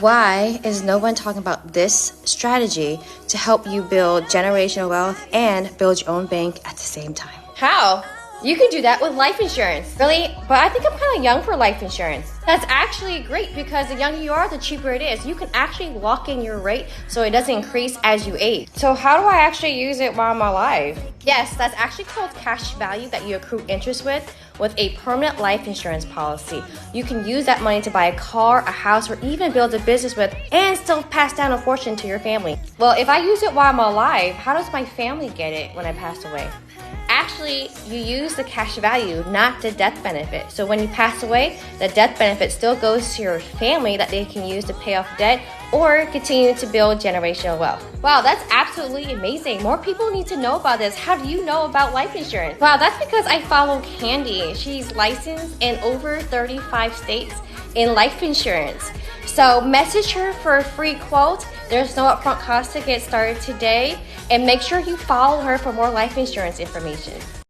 Why is no one talking about this strategy to help you build generational wealth and build your own bank at the same time? How? You can do that with life insurance. Really? But I think I'm kind of young for life insurance. That's actually great because the younger you are, the cheaper it is. You can actually lock in your rate so it doesn't increase as you age. So how do I actually use it while I'm alive? Yes, that's actually called cash value that you accrue interest with a permanent life insurance policy. You can use that money to buy a car, a house, or even build a business with and still pass down a fortune to your family. Well, if I use it while I'm alive, how does my family get it when I pass away? Actually, you use the cash value, not the death benefit. So when you pass away, the death benefit still goes to your family that they can use to pay off debt or continue to build generational wealth. Wow, that's absolutely amazing. More people need to know about this. How do you know about life insurance? Wow, that's because I follow Candy. She's licensed in over 35 states in life insurance. So message her for a free quote. There's no upfront cost to get started today. And make sure you follow her for more life insurance information.